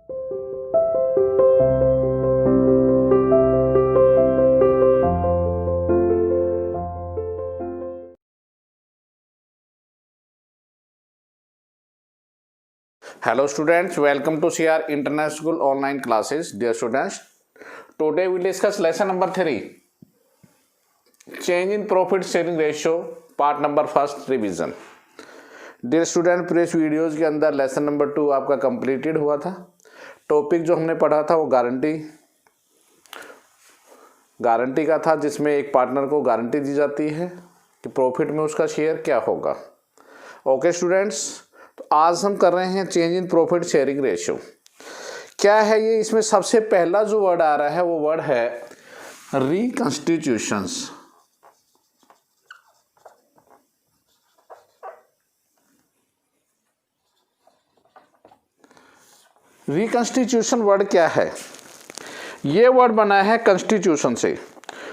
Hello students, welcome to CR International Online Classes. Dear students, today we discuss lesson number 3, change in profit sharing ratio, part number first revision. Dear student, previous videos के अंदर lesson number 2 आपका completed हुआ था। Topic जो हमने पढ़ा था वो गारंटी का था, जिसमें एक पार्टनर को गारंटी दी जाती है कि प्रॉफिट में उसका शेयर क्या होगा। ओके स्टूडेंट्स, तो आज हम कर रहे हैं change in profit sharing ratio. क्या है ये? इसमें सबसे पहला जो वर्ड आ रहा है वो वर्ड है रिकंस्टिट्यूशंस। रिकंस्टिट्यूशन वर्ड क्या है? ये वर्ड बना है कंस्टिट्यूशन से,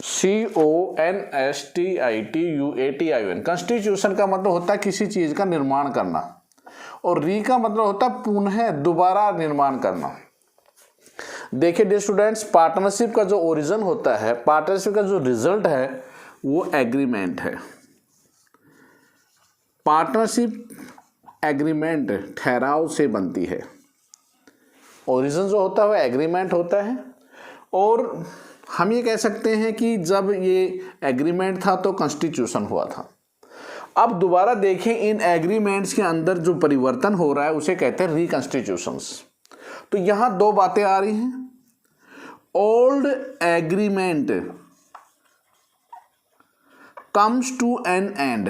CONSTITUATION। कंस्टिट्यूशन का मतलब होता है किसी चीज का निर्माण करना, और री का मतलब होता है पुनः दोबारा निर्माण करना। देखिए डियर स्टूडेंट्स, पार्टनरशिप का जो ओरिजिन होता है, पार्टनरशिप का जो रिजल्ट है वो एग्रीमेंट है। पार्टनरशिप एग्रीमेंट ठहराव से बनती है। ओरिजिन जो होता है वो एग्रीमेंट होता है, और हम ये कह सकते हैं कि जब ये एग्रीमेंट था तो कॉन्स्टिट्यूशन हुआ था। अब दोबारा देखें, इन एग्रीमेंट्स के अंदर जो परिवर्तन हो रहा है उसे कहते हैं रिकंस्टिट्यूशंस। तो यहां दो बातें आ रही हैं। Old agreement comes to an end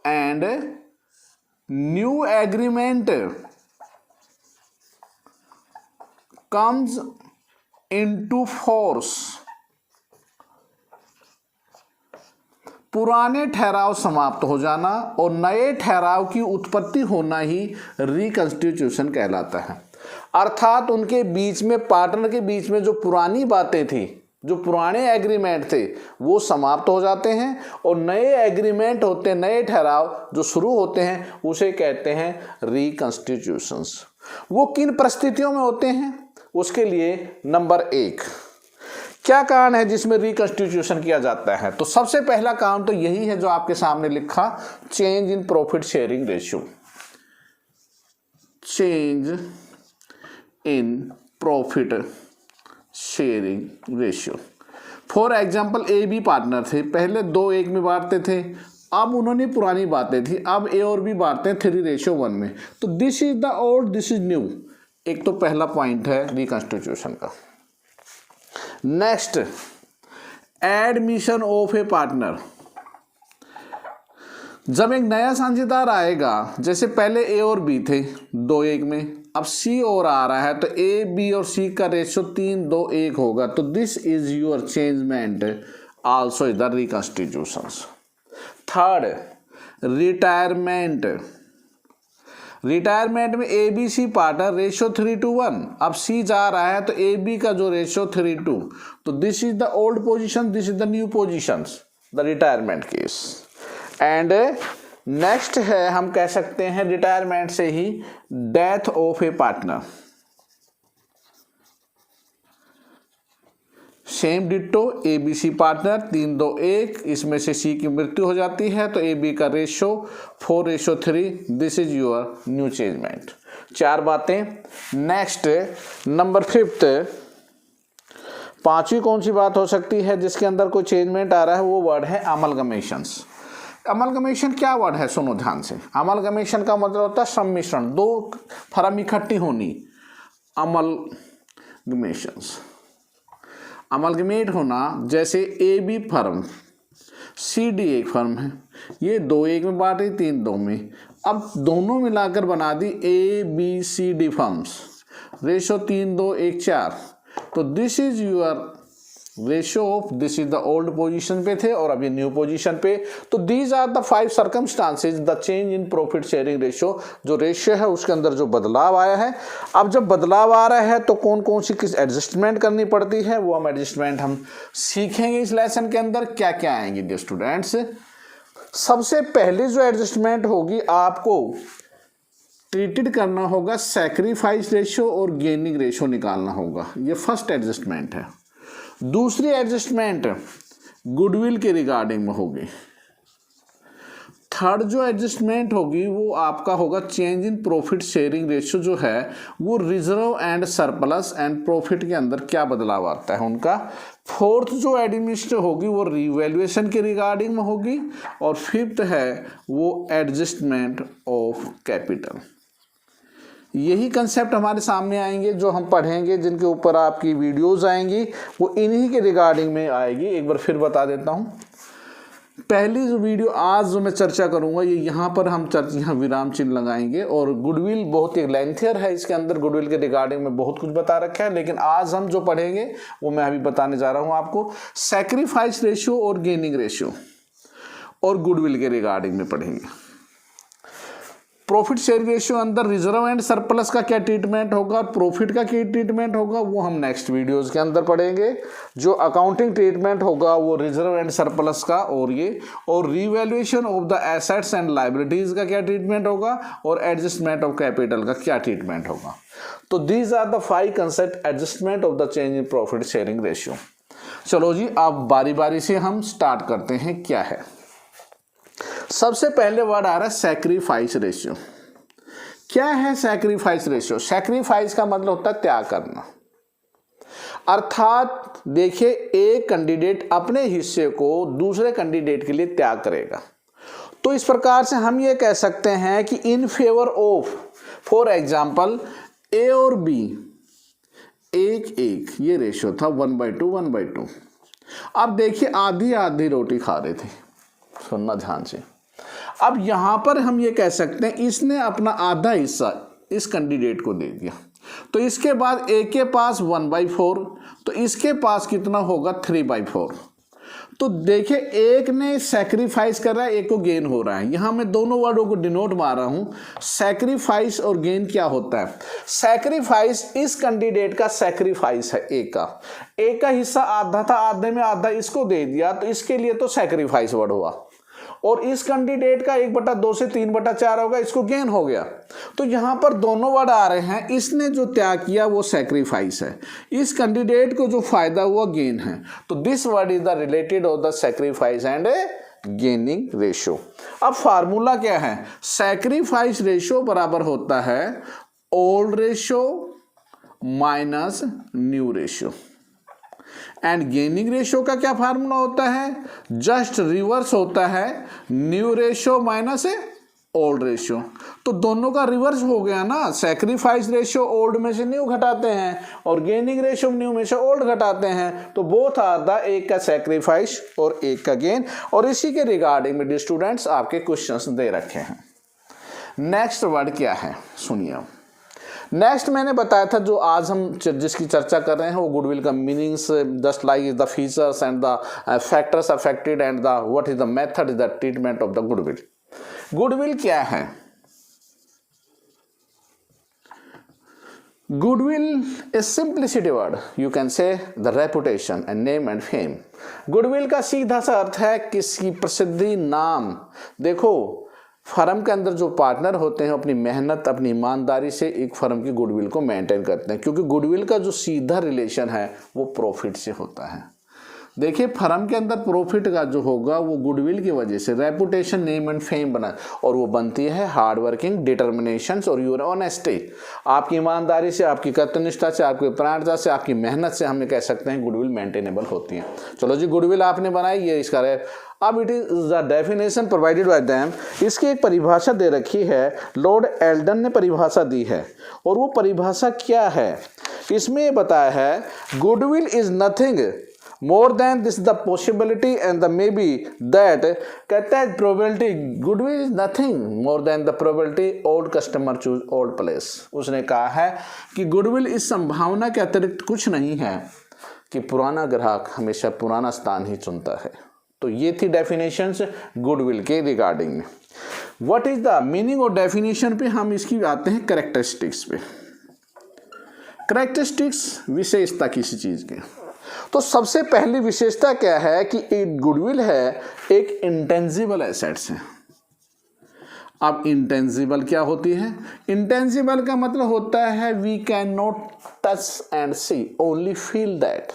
end new agreement comes into force. पुराने ठहराव समाप्त हो जाना और नए ठहराव की उत्पत्ति होना ही रिकंस्टिट्यूशन कहलाता है। अर्थात उनके बीच में, पार्टनर के बीच में जो पुरानी बातें थी, जो पुराने एग्रीमेंट थे, वो समाप्त हो जाते हैं और नए एग्रीमेंट होते हैं, नए ठहराव जो शुरू होते हैं उसे कहते हैं रिकंस्टिट्यूशंस। वो किन परिस्थितियों में होते हैं? उसके लिए नंबर 1, क्या कारण है जिसमें रिकंस्टिट्यूशन किया जाता है? तो सबसे पहला कारण तो यही है जो आपके सामने लिखा, change in profit sharing ratio. Change in profit sharing ratio. For example, A B partner थे, पहले 2:1 में बांटते थे, अब उन्होंने पुरानी बातें थी, अब ए और बी बांटते हैं 3:1 में। तो this is the old, this is new. एक तो पहला पॉइंट है रिकंस्टिट्यूशन का। Next, admission of a partner. जब एक नया साझेदार आएगा, जैसे पहले ए और बी थे 2:1 में, अब सी और आ रहा है, तो ए बी और सी का रेशियो 3:2:1 होगा। तो this is your changement also is the reconstitutions. Third, retirement. Retirement में A B C partner ratio 3:1, अब सी जा रहा है तो ए बी का जो रेशियो 3:2, तो this is the old position, this is the new position, the retirement case. And next है, हम कह सकते हैं रिटायरमेंट से ही death of a partner. Same ditto, A B C partner 3:2:1, इसमें से सी की मृत्यु हो जाती है तो ए बी का ratio 4:3, this is your new changement. 4 बातें। नेक्स्ट, नंबर 5, पांचवी कौन सी बात हो सकती है जिसके अंदर कोई चेंजमेंट आ रहा है? वो वर्ड है अमलगमेशंस। अमलगमेशन क्या वर्ड है? सुनो ध्यान से। अमलगमेशन का मतलब होता है सम्मिश्रण, 2 फर्म इकट्ठी होनी, अमलगमेशंस। अमलगमेट होना, जैसे A B firm, C D एक फर्म है, ये 2:1 में बांटी, 3:2 में, अब दोनों मिलाकर बना दी A B C D firms, ratio 3:2:1:4। तो this is your ratio of, this is the old position पे थे और अब ये न्यू पोजीशन पे। तो these are the 5 circumstances the change in profit sharing ratio. जो रेशियो है उसके अंदर जो बदलाव आया है, अब जब बदलाव आ रहा है तो कौन कौन सी किस एडजस्टमेंट करनी पड़ती है, वो हम एडजस्टमेंट हम सीखेंगे इस लेसन के अंदर। क्या क्या आएंगे डियर स्टूडेंट्स? सबसे पहले जो एडजस्टमेंट होगी आपको ट्रीटेड करना होगा, सैक्रिफाइस रेशियो और गेनिंग रेशियो निकालना होगा। ये फर्स्ट एडजस्टमेंट है। दूसरी एडजस्टमेंट गुडविल के रिगार्डिंग में होगी। थर्ड जो एडजस्टमेंट होगी वो आपका होगा change in profit sharing ratio, जो है वो reserve and surplus and profit के अंदर क्या बदलाव आता है उनका। फोर्थ जो एडमिनिस्ट्रेशन होगी वो रिवैल्यूएशन के रिगार्डिंग में होगी। और फिफ्थ है वो एडजस्टमेंट ऑफ कैपिटल। यही कंसेप्ट हमारे सामने आएंगे जो हम पढ़ेंगे, जिनके ऊपर आपकी वीडियोस आएंगी वो इन्हीं के रिगार्डिंग में आएगी। एक बार फिर बता देता हूँ, पहली जो वीडियो आज जो मैं चर्चा करूंगा ये यहाँ पर हम यहाँ विराम चिन्ह लगाएंगे। और गुडविल बहुत ही लेंथियर है, इसके अंदर गुडविल के रिगार्डिंग में बहुत कुछ बता रखा है, लेकिन आज हम जो पढ़ेंगे वो मैं अभी बताने जा रहा हूँ आपको। सैक्रिफाइस रेशियो और गेनिंग रेशियो और गुडविल के रिगार्डिंग में पढ़ेंगे। प्रॉफिट शेयर रेशियो अंदर रिजर्व एंड सरप्लस का क्या ट्रीटमेंट होगा और प्रॉफिट का क्या ट्रीटमेंट होगा वो हम नेक्स्ट वीडियोस के अंदर पढ़ेंगे। जो अकाउंटिंग ट्रीटमेंट होगा वो रिजर्व एंड सरप्लस का और revaluation of the assets and liabilities का क्या ट्रीटमेंट होगा और एडजस्टमेंट ऑफ कैपिटल का क्या ट्रीटमेंट होगा। तो these are the 5 concept adjustment of the change in profit sharing ratio. चलो जी, अब बारी बारी से हम स्टार्ट करते हैं। क्या है, सबसे पहले वर्ड आ रहा है सैक्रिफाइस रेशियो। क्या है सैक्रिफाइस रेशियो? सैक्रिफाइस का मतलब होता है त्याग करना। अर्थात देखिए, एक कैंडिडेट अपने हिस्से को दूसरे कैंडिडेट के लिए त्याग करेगा। तो इस प्रकार से हम ये कह सकते हैं कि in favour of, for example A और बी 1:1 ये रेशियो था 1/2 1/2। अब देखिए आधी आधी रोटी खा रहे थे, सुनना ध्यान से। अब यहां पर हम ये कह सकते हैं इसने अपना आधा हिस्सा इस कैंडिडेट को दे दिया, तो इसके बाद ए के पास 1/4, तो इसके पास कितना होगा 3/4। तो देखिए एक ने सैक्रिफाइस कर रहा है, एक को गेन हो रहा है। यहां मैं दोनों वर्डों को डिनोट मार रहा हूं। सैक्रिफाइस और गेन क्या होता है? सैक्रिफाइस इस कैंडिडेट का सैक्रिफाइस है, एक का हिस्सा आधा था, आधे में आधा इसको दे दिया, तो इसके लिए तो सैक्रिफाइस वर्ड हुआ। और इस कैंडिडेट का 1/2 से 3/4 होगा, इसको गेन हो गया। तो यहां पर दोनों वर्ड आ रहे हैं। इसने जो त्याग किया वो सैक्रिफाइस है, इस कैंडिडेट को जो फायदा हुआ गेन है। तो this word is the related of the sacrifice and gaining ratio. अब फार्मूला क्या है? सैक्रिफाइस रेशियो बराबर होता है old ratio minus new ratio. And gaining ratio का क्या फार्मूला होता है? जस्ट रिवर्स होता है, new ratio minus old ratio. तो दोनों का रिवर्स हो गया ना। सैक्रिफाइस रेशियो ओल्ड में से न्यू घटाते हैं और गेनिंग रेशियो न्यू में से ओल्ड घटाते हैं। तो बोथ आर द, एक का सैक्रिफाइस और एक का गेन। और इसी के रिगार्डिंग में स्टूडेंट्स आपके क्वेश्चंस दे रखे हैं। नेक्स्ट वर्ड क्या है सुनिए। नेक्स्ट मैंने बताया था, जो आज हम जिसकी चर्चा कर रहे हैं वो गुडविल का meanings, just like the features and the factors affected and the what is the method is the treatment of the goodwill. Goodwill क्या है? Goodwill is simplicity word, you can say the reputation and name and fame. Goodwill का सीधा सा अर्थ है किसी प्रसिद्धि, नाम। देखो फर्म के अंदर जो पार्टनर होते हैं अपनी मेहनत, अपनी ईमानदारी से एक फर्म की गुडविल को मेंटेन करते हैं, क्योंकि गुडविल का जो सीधा रिलेशन है वो प्रॉफिट से होता है। देखिए फर्म के अंदर प्रॉफिट का जो होगा वो गुडविल की वजह से, रेपुटेशन नेम एंड फेम बना, और वो बनती है हार्ड वर्किंग, डिटर्मिनेशन और योर ऑनेस्टी। आपकी ईमानदारी से, आपकी कर्तनिष्ठा से, आपकी प्राणता से, आपकी मेहनत से हम कह सकते हैं गुडविल मेंटेनेबल होती है। चलो जी, गुडविल आपने बनाई, ये इसका है। अब it is the definition provided by them. इसकी एक परिभाषा दे रखी है, लॉर्ड एल्डन ने परिभाषा दी है। और वो परिभाषा क्या है? इसमें ये बताया है goodwill is nothing more than this the possibility and the may be that, कहता है probability, goodwill is nothing more than the probability old customer choose old place. उसने कहा है कि गुडविल इस संभावना के अतिरिक्त कुछ नहीं है कि पुराना ग्राहक हमेशा पुराना स्थान ही चुनता है। तो ये थी डेफिनेशंस गुडविल के रिगार्डिंग में। व्हाट इज द मीनिंग और डेफिनेशन पे हम इसकी आते हैं कैरेक्टरिस्टिक्स पे। कैरेक्टरिस्टिक्स विशेषता किसी चीज के। तो सबसे पहली विशेषता क्या है कि एक गुडविल है एक इंटेंजिबल एसेट्स है। अब इंटेंजिबल क्या होती है? इंटेंजिबल का मतलब होता है we can not touch and see, only feel that.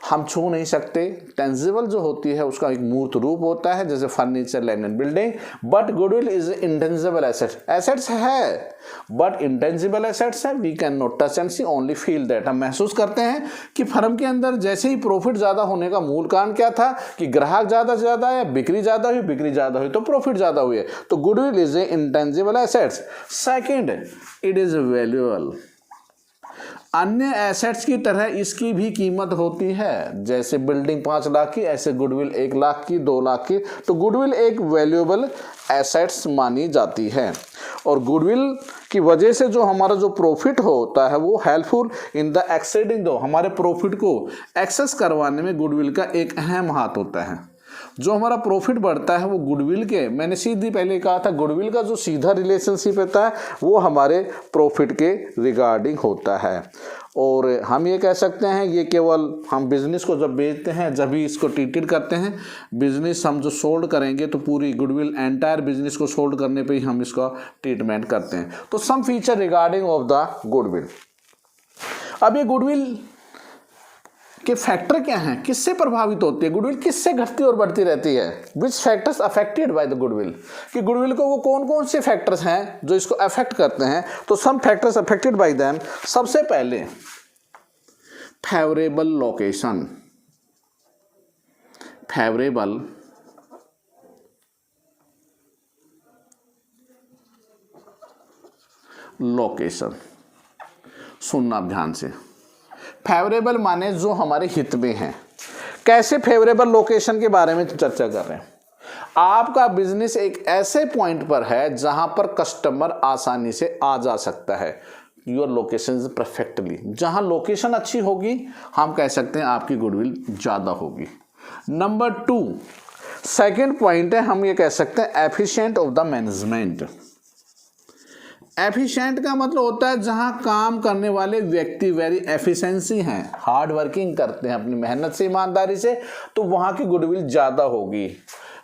हम छू नहीं सकते। टेंजिबल जो होती है उसका एक मूर्त रूप होता है, जैसे furniture, land and building. But goodwill is intangible assets, assets है बट इंटेंजिबल एसेट्स है, we can not touch and see, only feel that. हम महसूस करते हैं कि फर्म के अंदर जैसे ही प्रॉफिट ज्यादा होने का मूल कारण क्या था कि ग्राहक ज्यादा से ज्यादा या बिक्री ज्यादा हुई, बिक्री ज्यादा हुई तो प्रॉफिट ज्यादा हुई है। तो goodwill is a intangible assets. Second, it is valuable. अन्य एसेट्स की तरह इसकी भी कीमत होती है। जैसे बिल्डिंग 5 लाख की, ऐसे गुडविल 1 लाख की, 2 लाख की। तो गुडविल एक वैल्यूएबल एसेट्स मानी जाती है। और गुडविल की वजह से जो हमारा जो प्रॉफिट होता है वो हेल्पफुल इन द एक्सेडिंग, दो हमारे प्रॉफिट को एक्सेस करवाने में गुडविल का एक अहम हाथ होता है। जो हमारा प्रॉफिट बढ़ता है वो गुडविल के, मैंने सीधी पहले कहा था, गुडविल का जो सीधा रिलेशनशिप होता है वो हमारे प्रॉफिट के रिगार्डिंग होता है। और हम ये कह सकते हैं ये केवल हम बिजनेस को जब बेचते हैं जब भी इसको ट्रीटेड करते हैं। बिजनेस हम जो सोल्ड करेंगे तो पूरी गुडविल एंटायर बिजनेस को सोल्ड करने पे ही हम इसका ट्रीटमेंट करते हैं। तो some feature regarding of the goodwill. अब ये गुडविल के फैक्टर क्या हैं, किससे प्रभावित होती है गुडविल, किससे घटती और बढ़ती रहती है? विच factors affected by the goodwill, कि गुडविल को वो कौन कौन से फैक्टर्स हैं जो इसको अफेक्ट करते हैं। तो some factors affected by them. सबसे पहले फेवरेबल लोकेशन, फेवरेबल लोकेशन, सुनना ध्यान से। फेवरेबल माने जो हमारे हित में है। कैसे फेवरेबल लोकेशन के बारे में चर्चा कर रहे हैं। आपका बिजनेस एक ऐसे पॉइंट पर है जहां पर कस्टमर आसानी से आ जा सकता है। योर लोकेशन इज परफेक्टली, जहां लोकेशन अच्छी होगी हम कह सकते हैं आपकी गुडविल ज्यादा होगी। नंबर 2, सेकेंड पॉइंट है, हम ये कह सकते हैं efficient of the management. Efficient का मतलब होता है जहां काम करने वाले व्यक्ति वेरी एफिशिएंसी हैं, हार्ड वर्किंग करते हैं अपनी मेहनत से, ईमानदारी से, तो वहां की गुडविल ज़्यादा होगी।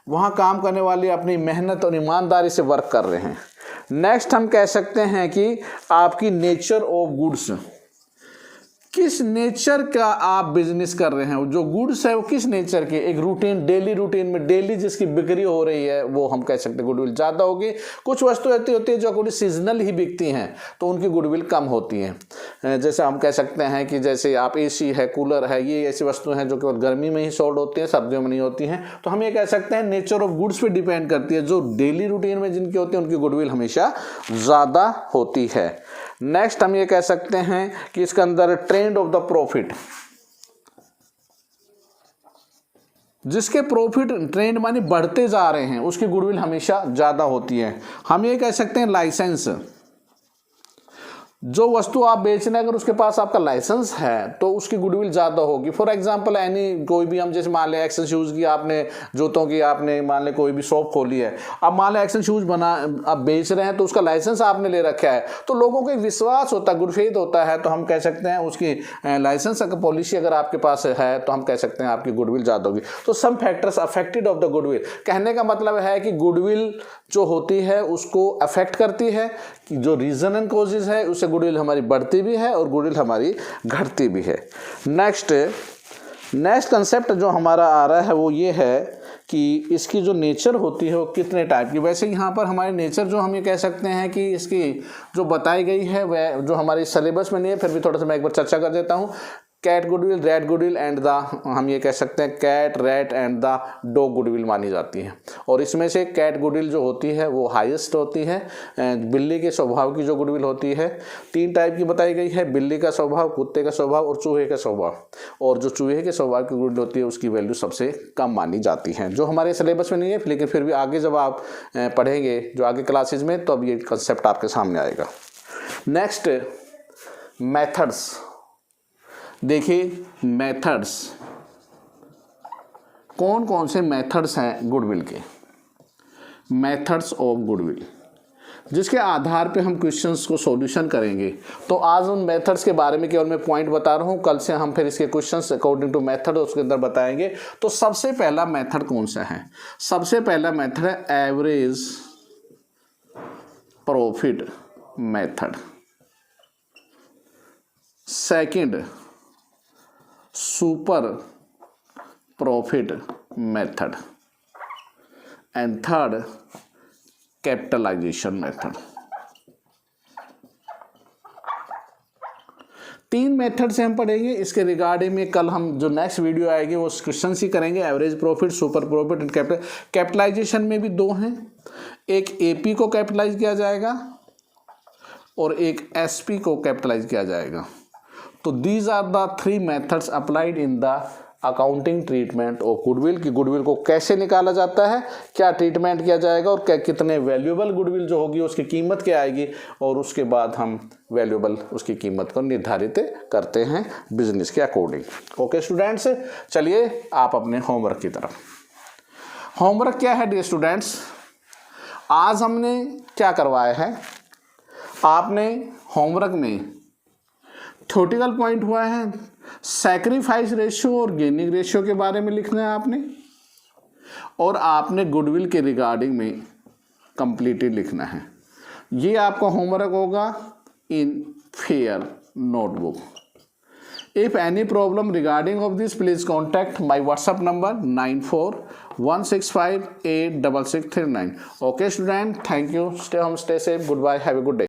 वहां काम करने वाले अपनी मेहनत और ईमानदारी से वर्क कर रहे हैं। नेक्स्ट हम कह सकते हैं कि आपकी नेचर ऑफ गुड्स, किस नेचर का आप बिजनेस कर रहे हैं। जो गुड्स है वो किस नेचर के, एक रूटीन, डेली रूटीन में डेली जिसकी बिक्री हो रही है वो हम कह सकते हैं गुडविल ज़्यादा होगी। कुछ वस्तु ऐसी होती है जो कोई सीजनल ही बिकती हैं तो उनकी गुडविल कम होती हैं। जैसे हम कह सकते हैं कि जैसे आप एसी है, कूलर है, ये ऐसी वस्तुएं हैं जो केवल गर्मी में ही सोल्ड होती हैं, सर्दियों में नहीं होती हैं। तो हम ये कह सकते हैं नेचर ऑफ गुड्स पे डिपेंड करती है। जो डेली रूटीन में जिनकी होती है उनकी गुडविल हमेशा ज़्यादा होती है। नेक्स्ट हम ये कह सकते हैं कि इसके अंदर ट्रेंड ऑफ द प्रॉफिट, जिसके प्रॉफिट ट्रेंड माने बढ़ते जा रहे हैं उसकी गुडविल हमेशा ज्यादा होती है। हम ये कह सकते हैं लाइसेंस, जो वस्तु आप बेच रहे हैं अगर उसके पास आपका लाइसेंस है तो उसकी गुडविल ज़्यादा होगी। फॉर एग्जांपल एनी, कोई भी हम जैसे मान लें एक्शन शूज़ की, आपने जूतों की आपने मान लें कोई भी शॉप खोली है, अब मान लें एक्शन शूज़ बना आप बेच रहे हैं तो उसका लाइसेंस आपने ले रखा है तो लोगों को एक विश्वास होता है, गुड फेथ होता है, तो हम कह सकते हैं उसकी लाइसेंस अगर पॉलिसी अगर आपके पास है तो हम कह सकते हैं आपकी गुडविल ज़्यादा होगी। तो some factors affected of the goodwill, कहने का मतलब है कि गुडविल जो होती है उसको अफेक्ट करती है, कि जो रीजन एंड कॉजेज है उससे गुडविल हमारी बढ़ती भी है और गुडविल हमारी घटती भी है। नेक्स्ट कंसेप्ट जो हमारा आ रहा है वो ये है कि इसकी जो नेचर होती है वो कितने टाइप की। वैसे यहाँ पर हमारे नेचर जो हम ये कह सकते हैं कि इसकी जो बताई गई है वह जो हमारे सिलेबस में नहीं है, फिर भी थोड़ा सा मैं एक बार चर्चा कर देता हूँ। Cat goodwill, rat goodwill and the, हम ये कह सकते हैं cat, rat and the dog goodwill मानी जाती है। और इसमें से कैट गुडविल जो होती है वो हाईएस्ट होती है। बिल्ली के स्वभाव की जो गुडविल होती है 3 टाइप की बताई गई है, बिल्ली का स्वभाव, कुत्ते का स्वभाव और चूहे का स्वभाव। और जो चूहे के स्वभाव की गुडविल होती है उसकी वैल्यू सबसे कम मानी जाती है, जो हमारे सिलेबस में नहीं है, लेकिन फिर भी आगे जब आप पढ़ेंगे जो आगे क्लासेज में तो अब ये कंसेप्ट आपके सामने आएगा। नेक्स्ट मेथड्स, देखिए मेथड्स, कौन कौन से मेथड्स हैं गुडविल के। मेथड्स ऑफ गुडविल, जिसके आधार पे हम क्वेश्चंस को सॉल्यूशन करेंगे। तो आज उन मेथड्स के बारे में केवल मैं पॉइंट बता रहा हूँ, कल से हम फिर इसके क्वेश्चंस अकॉर्डिंग टू मेथड उसके अंदर बताएंगे। तो सबसे पहला मेथड कौन सा है? सबसे पहला मेथड है average profit method. Second super profit method and third capitalisation method. तीन मेथड से हम पढ़ेंगे। इसके रिगार्डिंग में कल हम जो नेक्स्ट वीडियो आएगी वो क्वेश्चन ही करेंगे, average profit, super profit and capitalisation में भी दो हैं, एक एपी को कैपिटलाइज किया जाएगा और एक एसपी को कैपिटलाइज किया जाएगा। तो these are the three methods applied in the accounting treatment of goodwill की गुडविल को कैसे निकाला जाता है, क्या ट्रीटमेंट किया जाएगा और क्या कितने वैल्यूएबल गुडविल जो होगी उसकी कीमत क्या आएगी, और उसके बाद हम वैल्यूएबल उसकी कीमत को निर्धारित करते हैं बिजनेस के अकॉर्डिंग। ओके स्टूडेंट्स, चलिए आप अपने होमवर्क की तरफ। होमवर्क क्या है डियर स्टूडेंट्स? आज हमने क्या करवाया है, आपने होमवर्क में थ्योरेटिकल पॉइंट हुआ है, सैक्रिफाइस रेशियो और गेनिंग रेशियो के बारे में लिखना है आपने, और आपने गुडविल के रिगार्डिंग में कंप्लीटली लिखना है। ये आपका होमवर्क होगा in fair notebook. If any problem regarding of this please contact my WhatsApp number 9416586639। Okay student, thank you, stay home, stay safe, goodbye, have a good day.